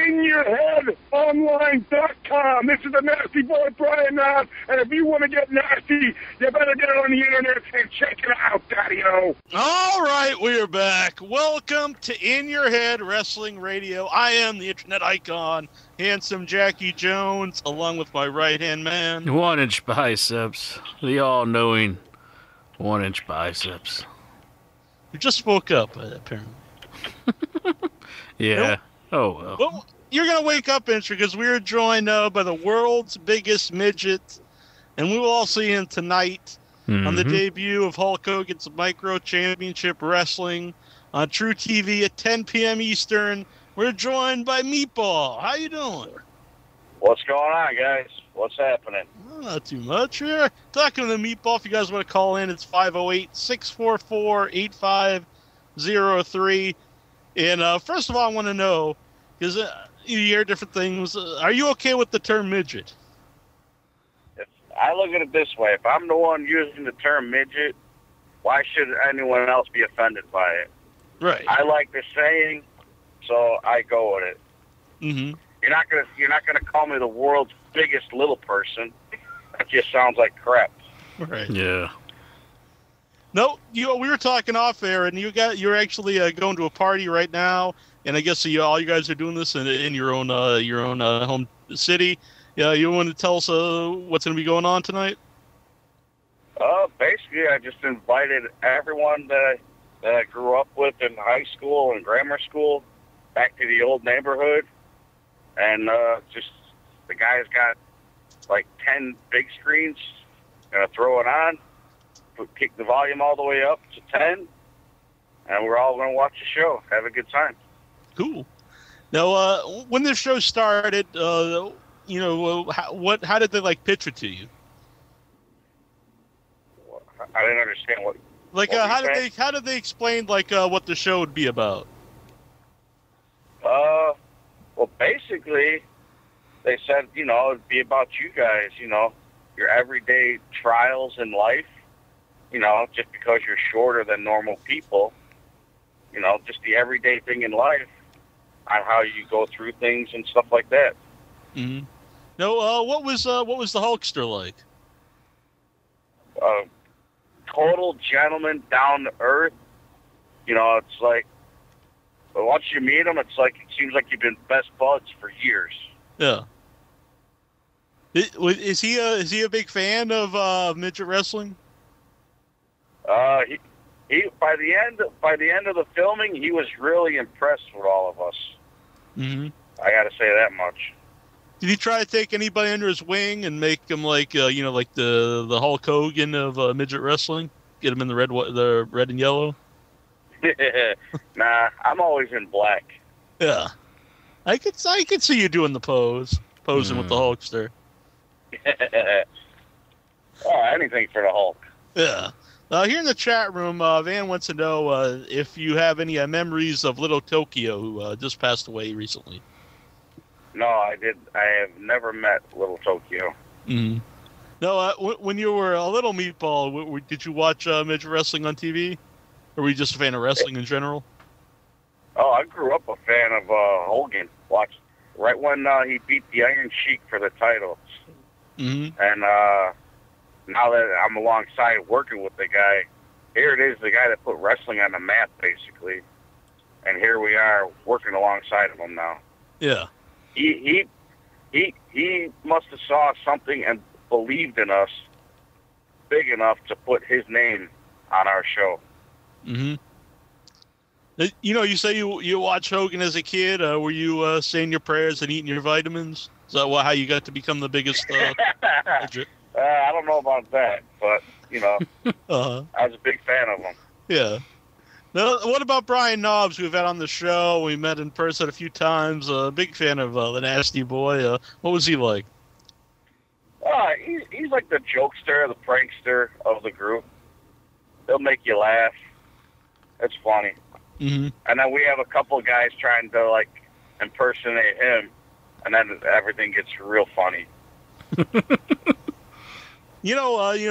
inyourheadonline.com. This is the nasty boy, Brian Knob, and if you want to get nasty, you better get on the internet and check it out, Daddy-O. All right, we're back. Welcome to In Your Head Wrestling Radio. I am the internet icon, handsome Jackie Jones, along with my right-hand man. 1-inch biceps. The all-knowing 1-inch biceps. You just woke up, apparently. Yeah. Nope. Oh, well. You're going to wake up, Inch, because we are joined by the world's biggest midget, and we will all see him tonight on the debut of Hulk Hogan's Micro Championship Wrestling on True TV at 10 p.m. Eastern. We're joined by Meatball. How you doing? What's going on, guys? What's happening? Well, not too much. We're talking to the Meatball. If you guys want to call in, it's 508-644-8503. And first of all, I want to know, because you hear different things, are you okay with the term midget? If I look at it this way, if I'm the one using the term midget, why should anyone else be offended by it? Right. I like the saying, so I go with it. Mm-hmm. You're not gonna call me the world's biggest little person. That just sounds like crap. Right. Yeah. No, we were talking off air, and you're actually going to a party right now, and I guess all you guys are doing this in your own home city. Yeah, you want to tell us what's going to be going on tonight? Basically, I just invited everyone that I grew up with in high school and grammar school back to the old neighborhood, and just the guys got like 10 big screens. Gonna throw it on. Kick the volume all the way up to 10, and we're all going to watch the show, have a good time. Cool. Now, when this show started, how did they pitch it to you? I didn't understand what. How did they explain what the show would be about? Well, basically, they said it'd be about you guys, your everyday trials in life. Just because you're shorter than normal people, just the everyday thing in life, on how you go through things and stuff like that. Mm-hmm. No, what was the Hulkster like? Total gentleman, down to earth. It's like, but once you meet him, it seems like you've been best buds for years. Yeah. Is he a big fan of midget wrestling? He by the end of the filming, he was really impressed with all of us. Mm-hmm. I got to say that much. Did he try to take anybody under his wing and make him like the Hulk Hogan of midget wrestling? Get him in the red and yellow? Nah, I'm always in black. Yeah, I could see you doing the posing with the Hulkster. Anything for the Hulk. Yeah. Here in the chat room, Van wants to know if you have any memories of Little Tokyo, who just passed away recently. No, I have never met Little Tokyo. Mm-hmm. No, when you were a little Meatball, did you watch midget wrestling on TV? Or were you just a fan of wrestling in general? Oh, I grew up a fan of Hogan. Watched right when he beat the Iron Sheik for the title. Mm-hmm. And now that I'm alongside working with the guy, here it is, the guy that put wrestling on the map, basically. And here we are working alongside of him now. Yeah. He must have saw something and believed in us big enough to put his name on our show. Mm-hmm. You say you watched Hogan as a kid. Were you saying your prayers and eating your vitamins? Is that how you got to become the biggest midget? I don't know about that, but, uh-huh. I was a big fan of him. Yeah. Now, what about Brian Knobbs, who we've had on the show? We met in person a few times. A big fan of the Nasty Boy. What was he like? He's like the jokester, the prankster of the group. He'll make you laugh. It's funny. Mm-hmm. And then we have a couple of guys trying to, impersonate him, and then everything gets real funny.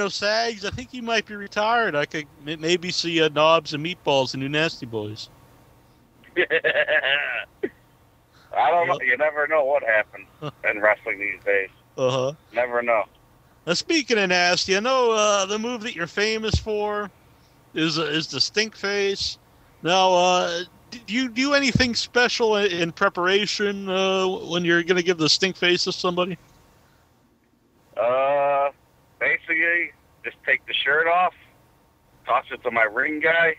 Sags, I think he might be retired. I could maybe see Knobs and Meatballs and new Nasty Boys. I don't know. You never know what happens in wrestling these days. Uh-huh. Never know. Now, speaking of nasty, I know the move that you're famous for is the stink face. Now, do you do anything special in preparation when you're going to give the stink face to somebody? Basically, just take the shirt off, toss it to my ring guy,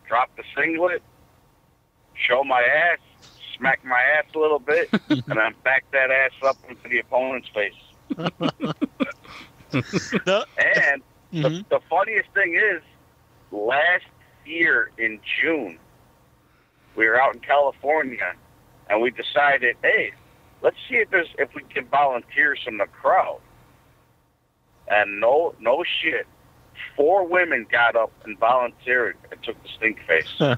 drop the singlet, show my ass, smack my ass a little bit, and then back that ass up into the opponent's face. And the funniest thing is, last year in June, we were out in California, and we decided, hey, let's see if we can volunteer from the crowd. And no shit, 4 women got up and volunteered and took the stink face.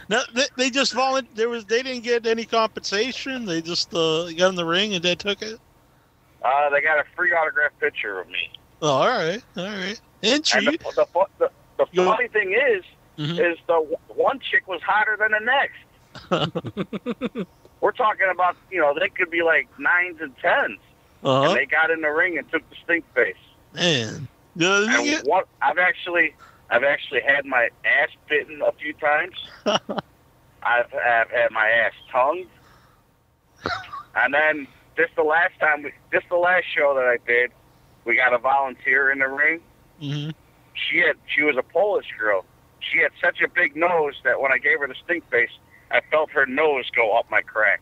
No, they just volunteered. They didn't get any compensation. They just got in the ring and they took it. They got a free autographed picture of me. Oh, all right. And the funny thing is the one chick was hotter than the next. We're talking about, they could be like 9s and 10s. And they got in the ring and took the stink face. Man. I've actually had my ass bitten a few times. I've had my ass tongued. And then just the last show that I did, we got a volunteer in the ring. Mm-hmm. She was a Polish girl. She had such a big nose that when I gave her the stink face, I felt her nose go up my crack.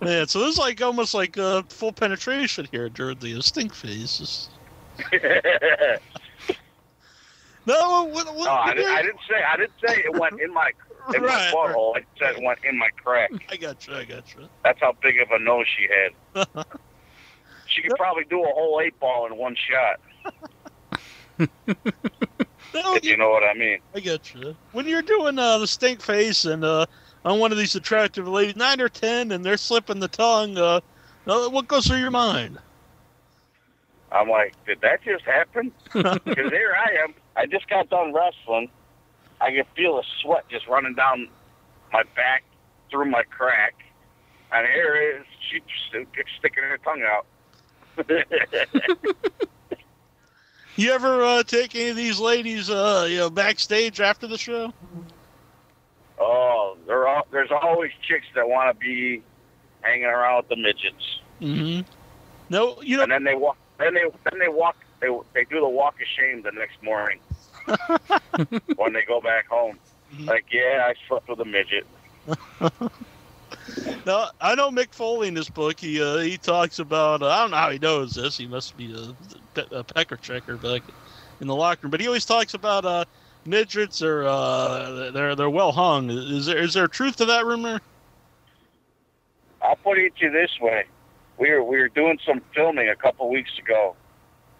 Man, so this is almost like full penetration here during the stink phases. No, I didn't say it went in my butthole. I said it went in my crack. I got you. That's how big of a nose she had. She could probably do a whole 8-ball in one shot. If you know what I mean. I get you. When you're doing the stink face and on one of these attractive ladies, 9 or 10, and they're slipping the tongue, what goes through your mind? I'm like, did that just happen? Because here I am. I just got done wrestling. I can feel the sweat just running down my back through my crack. And here it is. She's sticking her tongue out. You ever take any of these ladies, backstage after the show? Oh, there's always chicks that want to be hanging around with the midgets. Mm-hmm. No, And then they walk. Then they walk. They do the walk of shame the next morning when they go back home. Mm-hmm. Like, yeah, I slept with a midget. No, I know Mick Foley in this book. He talks about. I don't know how he knows this. He must be a pecker checker back in the locker room. But he always talks about midgets are they're well hung. Is there truth to that rumor? I'll put it to you this way: we were doing some filming a couple weeks ago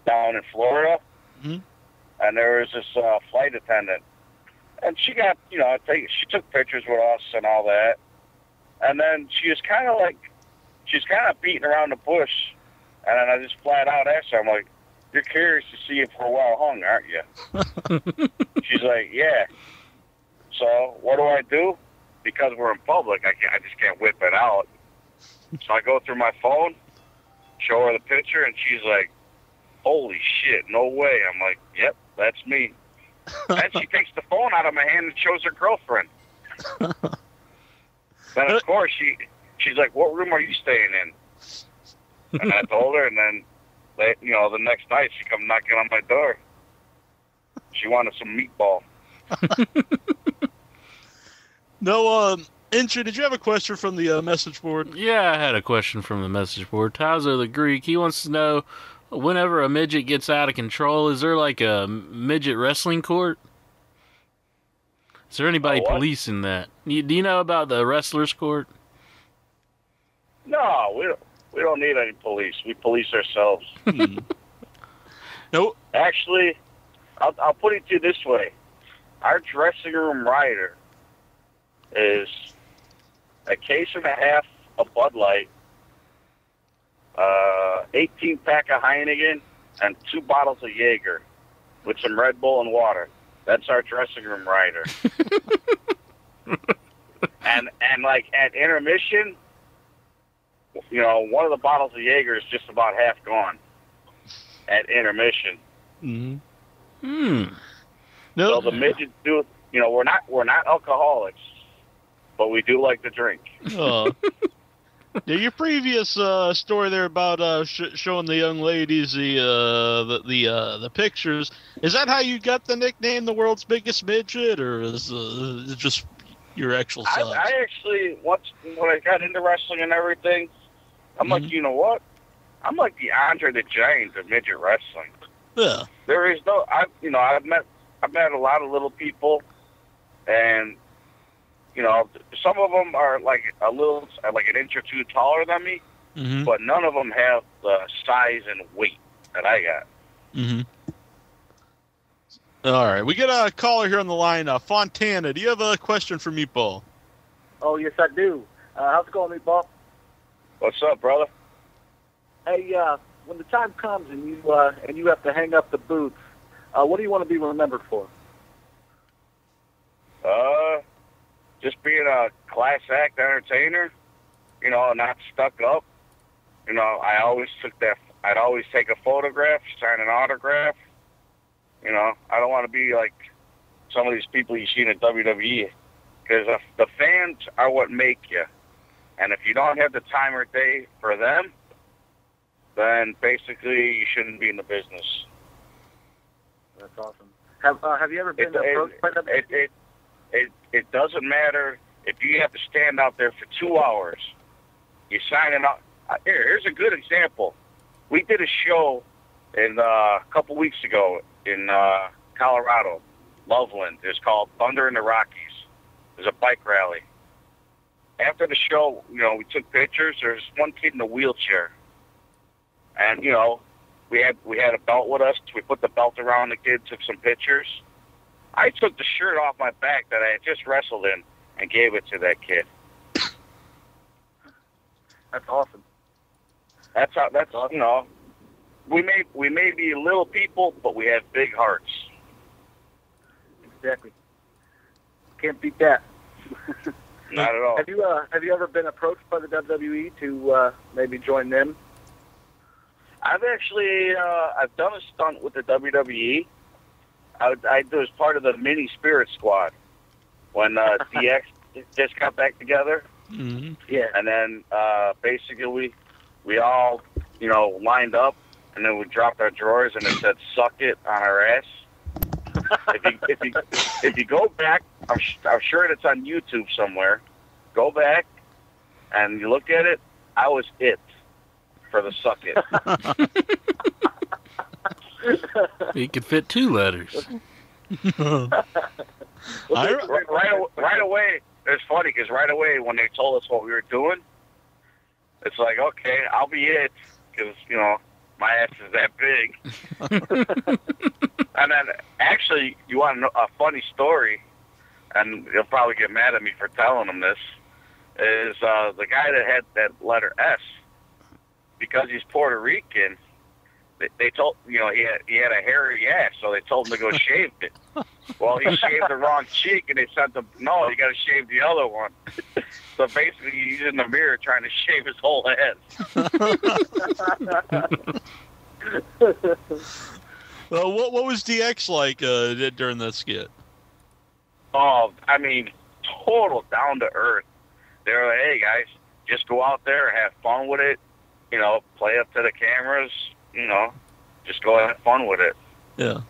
down in Florida, and there was this flight attendant, and she got she took pictures with us and all that. And then she was kind of beating around the bush. And then I just flat out asked her, I'm like, you're curious to see if we're well hung, aren't you? She's like, yeah. So what do? Because we're in public, I just can't whip it out. So I go through my phone, show her the picture, and she's like, holy shit, no way. I'm like, yep, that's me. And she takes the phone out of my hand and shows her girlfriend. Then, of course, she's like, what room are you staying in? And I told her, and then, the next night she come knocking on my door. She wanted some meatball. No, Incher, did you have a question from the message board? Yeah, I had a question from the message board. Tazo the Greek, he wants to know, whenever a midget gets out of control, is there like a midget wrestling court? Is there anybody policing that? Do you know about the wrestlers' court? No, we don't need any police. We police ourselves. Nope. Actually, I'll put it to you this way: our dressing room rider is a case and a half of Bud Light, 18-pack of Heineken, and 2 bottles of Jaeger with some Red Bull and water. That's our dressing room rider. And like at intermission, one of the bottles of Jaeger is just about half gone at intermission. No, So the midgets do. We're not alcoholics, but we do like to drink. Yeah, your previous story there about showing the young ladies the pictures, is that how you got the nickname the world's biggest midget, or is it just your actual size? I actually, when I got into wrestling and everything, I'm like, you know what? I'm like the Andre the Giant of midget wrestling. Yeah. There is no, I've met a lot of little people, and some of them are like an inch or two taller than me, but none of them have the size and weight that I got. All right, we got a caller here on the line, Fontana. Do you have a question for Meatball? Oh, yes, I do. How's it going, Meatball? What's up, brother? Hey, when the time comes and you have to hang up the boots, what do you want to be remembered for? Just being a class act entertainer, not stuck up. I'd always take a photograph, sign an autograph. I don't want to be like some of these people you see in the WWE, because the fans are what make you. And if you don't have the time or day for them, then basically you shouldn't be in the business. That's awesome. Have you ever been approached by WWE? It doesn't matter if you have to stand out there for 2 hours. You sign it up. Here's a good example. We did a show a couple weeks ago in Colorado, Loveland. It's called Thunder in the Rockies. There's a bike rally. After the show, we took pictures. There's one kid in a wheelchair, and we had a belt with us. We put the belt around the kid, took some pictures. I took the shirt off my back that I had just wrestled in and gave it to that kid. That's awesome. That's awesome. We may be little people, but we have big hearts. Exactly. Can't beat that. Not at all. Have you ever been approached by the WWE to maybe join them? I've actually I've done a stunt with the WWE. I was part of the mini Spirit Squad when DX just got back together. Yeah. And then basically we all lined up, and then we dropped our drawers and it said "suck it" on our ass. If you go back, I'm sure it's on YouTube somewhere. Go back and you look at it. I was it for the "suck it." You could fit 2 letters. Right away, it's funny because right away when they told us what we were doing, it's like, okay, I'll be it, because my ass is that big. And then actually, you want to know a funny story, and you'll probably get mad at me for telling them this, is the guy that had that letter S, because he's Puerto Rican. They told he had a hairy ass, so they told him to go shave it. Well, he shaved the wrong cheek, and they sent him, no, you got to shave the other one. So basically, he's in the mirror trying to shave his whole head. Well, what was DX like during that skit? Oh, I mean, total down to earth. They were like, hey guys, just go out there, have fun with it. Play up to the cameras. Just go have fun with it. Yeah.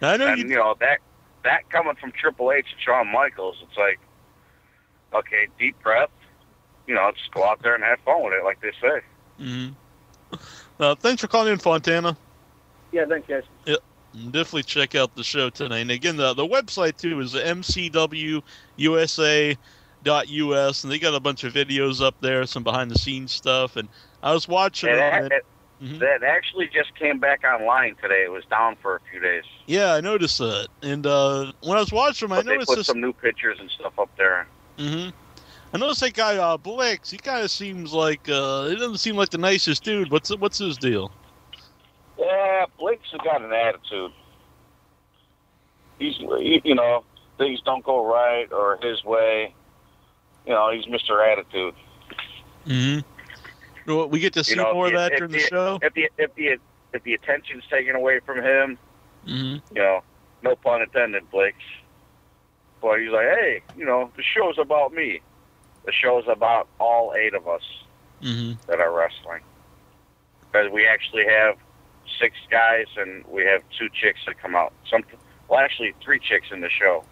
I know. And that coming from Triple H and Shawn Michaels, it's like, okay, deep breath. Just go out there and have fun with it, like they say. Thanks for calling in, Fontana. Yeah, thanks, guys. Yep. Definitely check out the show tonight. And again, the website too is mcwusa.us, and they got a bunch of videos up there, some behind the scenes stuff. And I was watching that actually just came back online today. It was down for a few days. Yeah, I noticed that. And when I was watching them, I noticed they put some new pictures and stuff up there. I noticed that guy Blix. He kind of seems like he doesn't seem like the nicest dude. What's his deal? Yeah, Blake's got an attitude. He's things don't go right or his way. he's Mr. Attitude. Mm-hmm. Well, we get to see more of that during the show. If the attention's taken away from him, mm-hmm. No pun intended, Blake. But he's like, hey, the show's about me. The show's about all 8 of us that are wrestling. Because we actually have 6 guys and we have 2 chicks that come out. Actually 3 chicks in the show.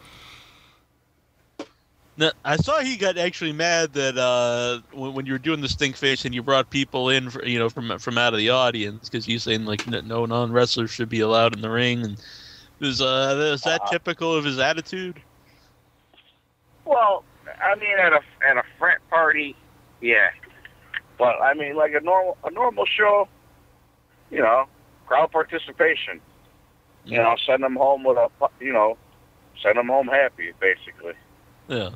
Now, I saw he got actually mad that when you were doing the stink face and you brought people in, from out of the audience, because you saying like no non-wrestlers should be allowed in the ring, and is that typical of his attitude? Well, I mean, at a frat party, yeah, but I mean, like a normal show, crowd participation, send them home with send them home happy, basically. Yeah.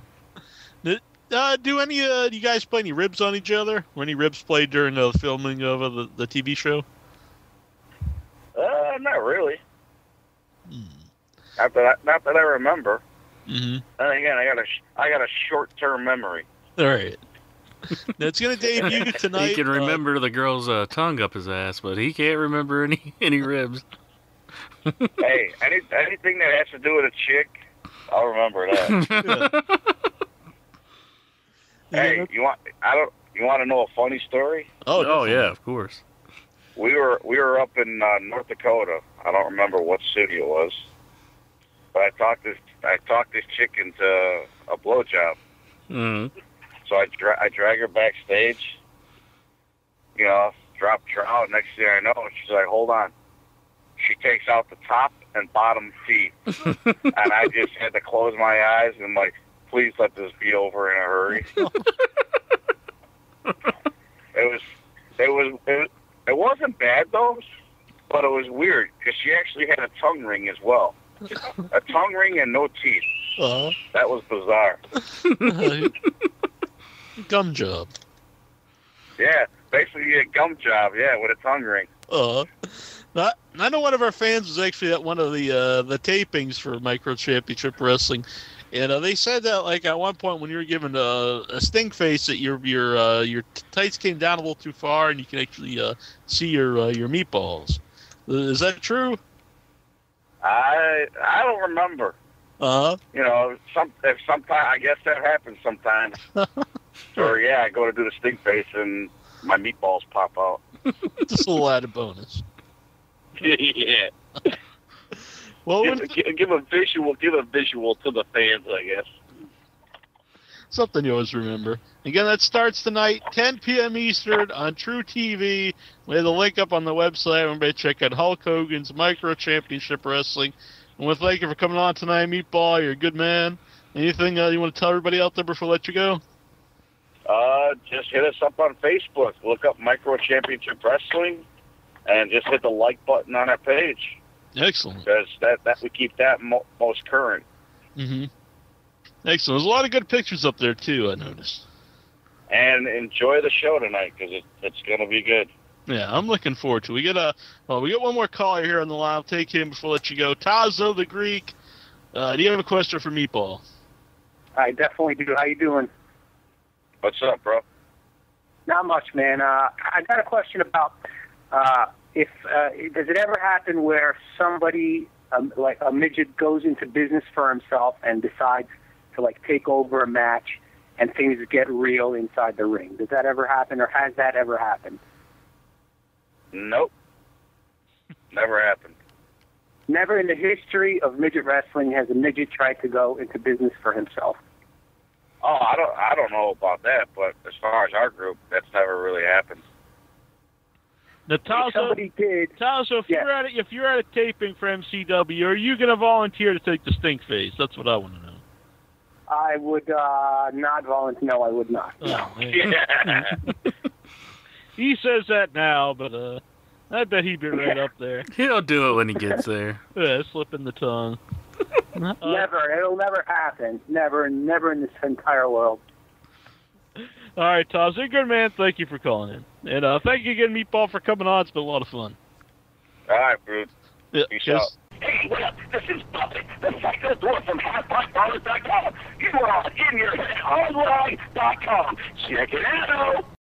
Do any you guys play any ribs on each other? Were any ribs played during the filming of the TV show? Not really. Not that I remember. Mm-hmm. And again, I got a short-term memory. All right. Now it's going to debut tonight. He can remember the girl's tongue up his ass, but he can't remember any ribs. Hey, anything that has to do with a chick, I'll remember that. Yeah. Hey, you want to know a funny story? Oh yeah, of course. We were up in North Dakota. I don't remember what city it was, but I talked this chick into a blowjob. Mm-hmm. So I drag her backstage. Drop trout. Next thing I know, she's like, "Hold on." She takes out the top and bottom teeth, and I just had to close my eyes and like, please let this be over in a hurry. It wasn't bad though, but it was weird because she actually had a tongue ring as well, a tongue ring and no teeth. Uh-huh. That was bizarre. Gum job. Yeah, basically a gum job. Yeah, with a tongue ring. I know one of our fans was actually at one of the tapings for Micro Championship Wrestling, and they said that like at one point when you were given a stink face that your tights came down a little too far and you can actually see your meatballs. Is that true? I don't remember. Sometimes I guess that happens sometimes. Or yeah, I go to do the stink face and my meatballs pop out. Just a little added bonus. Yeah. Well, give a visual to the fans, I guess. Something you always remember. Again, that starts tonight, 10 p.m. Eastern on True TV. We have the link up on the website. Everybody check out Hulk Hogan's Micro Championship Wrestling. And with thank you for coming on tonight, Meatball. You're a good man. Anything you want to tell everybody out there before I let you go? Just hit us up on Facebook. Look up Micro Championship Wrestling, and just hit the like button on our page. Excellent. Because that we keep that most current. Mm-hmm. Excellent. There's a lot of good pictures up there too, I noticed. And enjoy the show tonight because it's going to be good. Yeah, I'm looking forward to it. We got one more caller here on the line. I'll take him before I let you go. Tazo the Greek. Do you have a question for Meatball? I definitely do. How you doing? What's up, bro? Not much, man. I got a question about if does it ever happen where somebody like a midget goes into business for himself and decides to like take over a match and things get real inside the ring? Does that ever happen, or has that ever happened? Nope. Never happened. Never in the history of midget wrestling has a midget tried to go into business for himself. Oh, I don't know about that, but as far as our group, that's never really happened. Now, Tazo, somebody did. Tazo, if you're at a taping for MCW, are you going to volunteer to take the stink face? That's what I want to know. I would not volunteer. No, I would not. Oh, yeah. He says that now, but I bet he'd be right up there. He'll do it when he gets there. Yeah, slipping the tongue. Never. It'll never happen. Never in this entire world. All right, Taz, you're a good man. Thank you for calling in. And thank you again, Meatball, for coming on. It's been a lot of fun. All right, Bruce. Yeah, Peace out. Hey, what up? This is Bubba, the Psycho Dwarf from HalfPriceBallers.com. You are on InYourHeadOnline.com. Check it out.